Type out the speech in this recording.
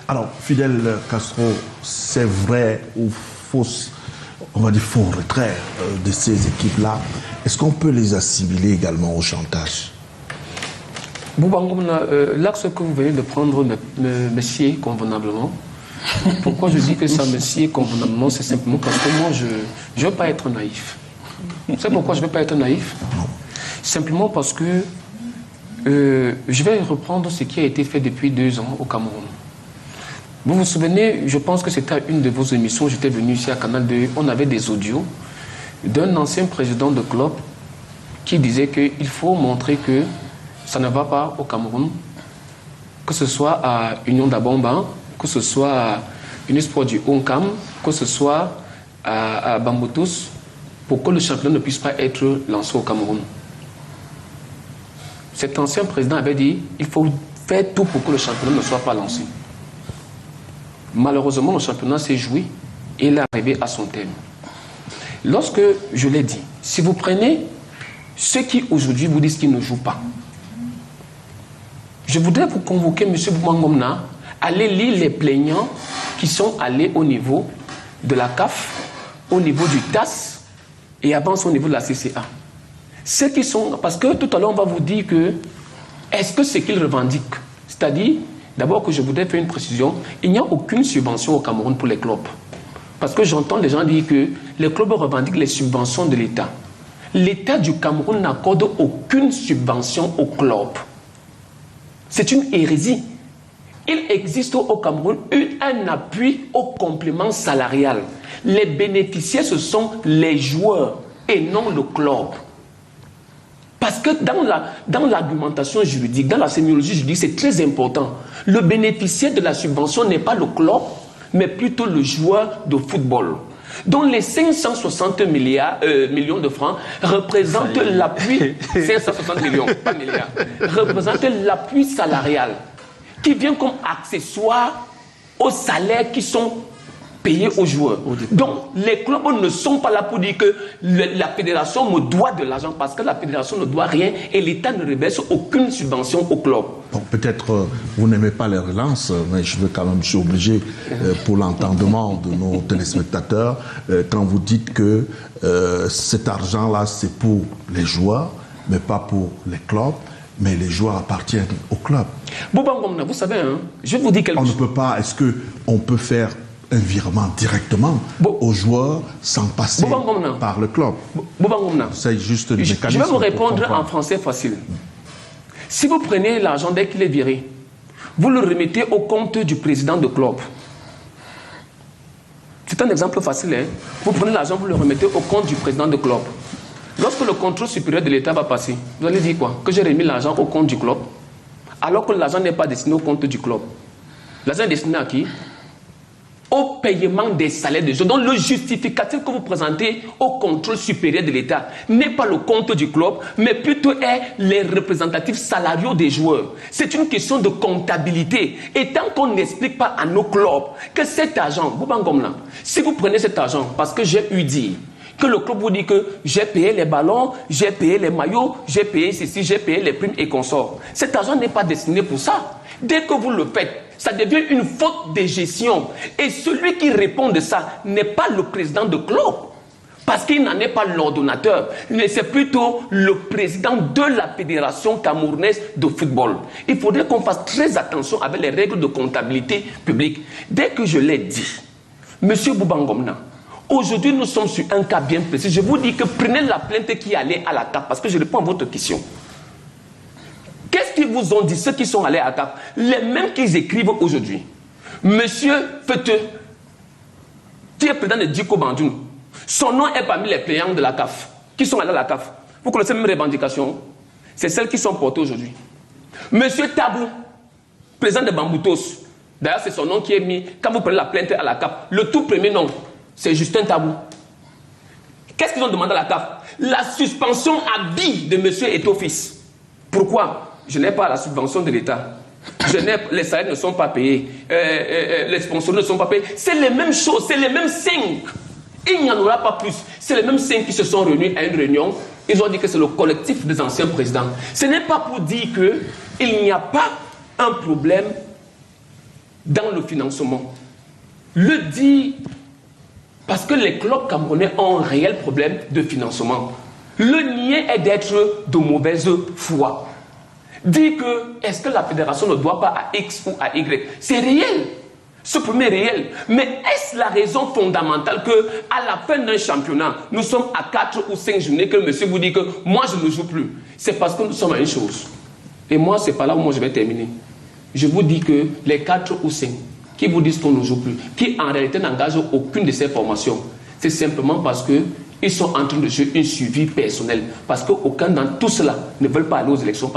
Alors, Fidel Castro, c'est vrai ou fausse, on va dire faux retrait de ces équipes-là, est-ce qu'on peut les assimiler également au chantage? Boubangomna, l'axe que vous venez de prendre me sied convenablement. Pourquoi je dis que ça me sied convenablement? C'est simplement parce que moi, je ne veux pas être naïf. Vous savez pourquoi je ne veux pas être naïf? Simplement parce que je vais reprendre ce qui a été fait depuis 2 ans au Cameroun. Vous vous souvenez, je pense que c'était à une de vos émissions, j'étais venu ici à Canal 2, on avait des audios d'un ancien président de club qui disait qu'il faut montrer que ça ne va pas au Cameroun, que ce soit à Union d'Abomba, que ce soit à Unisport du Onkam, que ce soit à Bamboutos, pour que le championnat ne puisse pas être lancé au Cameroun. Cet ancien président avait dit il faut faire tout pour que le championnat ne soit pas lancé. Malheureusement, le championnat s'est joué et il est arrivé à son terme. Lorsque je l'ai dit, si vous prenez ceux qui aujourd'hui vous disent qu'ils ne jouent pas, je voudrais vous convoquer, M. Boubangomna, aller lire les plaignants qui sont allés au niveau de la CAF, au niveau du TAS et avance au niveau de la CCA. Ceux qui sont, parce que tout à l'heure on va vous dire que, est-ce que c'est qu'ils revendiquent? C'est-à-dire, d'abord que je voudrais faire une précision, il n'y a aucune subvention au Cameroun pour les clubs. Parce que j'entends les gens dire que les clubs revendiquent les subventions de l'État. L'État du Cameroun n'accorde aucune subvention aux clubs. C'est une hérésie. Il existe au Cameroun un appui au complément salarial. Les bénéficiaires, ce sont les joueurs et non le club. Parce que dans l'argumentation juridique, dans la sémiologie juridique, c'est très important. Le bénéficiaire de la subvention n'est pas le club, mais plutôt le joueur de football. Donc les 560 millions de francs représentent l'appui, 560 millions, pas milliards, représentent l'appui salarial qui vient comme accessoire aux salaires qui sont payés aux joueurs. Donc les clubs ne sont pas là pour dire que la fédération me doit de l'argent, parce que la fédération ne doit rien et l'État ne reverse aucune subvention au club. Bon, peut-être vous n'aimez pas les relances, mais je veux quand même, je suis obligé pour l'entendement de nos téléspectateurs, quand vous dites que cet argent-là c'est pour les joueurs, mais pas pour les clubs. Mais les joueurs appartiennent au club. Boubangomna, vous savez, hein, je vous dis quelque chose. On ne peut pas, est-ce qu'on peut faire un virement directement aux joueurs sans passer par le club? Boubangomna, c'est juste le mécanisme. Je vais vous répondre en français facile. Si vous prenez l'argent dès qu'il est viré, vous le remettez au compte du président de club. C'est un exemple facile. Hein? Vous prenez l'argent, vous le remettez au compte du président de club. Lorsque le contrôle supérieur de l'État va passer, vous allez dire quoi? Que j'ai remis l'argent au compte du club, alors que l'argent n'est pas destiné au compte du club. L'argent est destiné à qui? Au paiement des salaires des joueurs. Donc le justificatif que vous présentez au contrôle supérieur de l'État n'est pas le compte du club, mais plutôt est les représentatifs salariaux des joueurs. C'est une question de comptabilité. Et tant qu'on n'explique pas à nos clubs que cet argent, Boubangomna, si vous prenez cet argent, parce que j'ai eu dit que le club vous dit que j'ai payé les ballons, j'ai payé les maillots, j'ai payé ceci, j'ai payé les primes et consorts. Cet argent n'est pas destiné pour ça. Dès que vous le faites, ça devient une faute de gestion. Et celui qui répond de ça n'est pas le président de club, parce qu'il n'en est pas l'ordonnateur, mais c'est plutôt le président de la Fédération camerounaise de football. Il faudrait qu'on fasse très attention avec les règles de comptabilité publique. Dès que je l'ai dit, M. Boubangomna, aujourd'hui, nous sommes sur un cas bien précis. Je vous dis que prenez la plainte qui allait à la CAF, parce que je réponds à votre question. Qu'est-ce qu'ils vous ont dit, ceux qui sont allés à la CAF? Les mêmes qu'ils écrivent aujourd'hui. Monsieur Fete, qui est président de Diko Bandoun, son nom est parmi les plaignants de la CAF, qui sont allés à la CAF. Vous connaissez les mêmes revendications? C'est celles qui sont portées aujourd'hui. Monsieur Tabou, président de Bamboutos, d'ailleurs c'est son nom qui est mis, quand vous prenez la plainte à la CAF, le tout premier nom, c'est Justin Tabou. Qu'est-ce qu'ils ont demandé à la CAF? La suspension à vie de monsieur Etofis. Pourquoi? Je n'ai pas la subvention de l'État. Les salaires ne sont pas payés. Les sponsors ne sont pas payés. C'est les mêmes choses, c'est les mêmes 5. Il n'y en aura pas plus. C'est les mêmes 5 qui se sont réunis à une réunion. Ils ont dit que c'est le collectif des anciens présidents. Ce n'est pas pour dire qu'il n'y a pas un problème dans le financement. Le dit parce que les clubs camerounais ont un réel problème de financement. Le nier est d'être de mauvaise foi. Dit que est-ce que la fédération ne doit pas à X ou à Y? C'est réel. Ce premier est réel. Mais est-ce la raison fondamentale que à la fin d'un championnat, nous sommes à 4 ou 5 journées que le monsieur vous dit que moi je ne joue plus? C'est parce que nous sommes à une chose. Et moi, c'est pas là où moi je vais terminer. Je vous dis que les 4 ou 5 qui vous disent qu'on ne joue plus, qui en réalité n'engagent aucune de ces formations, c'est simplement parce qu'ils sont en train de jouer un suivi personnel. Parce qu'aucun dans tout cela ne veulent pas aller aux élections.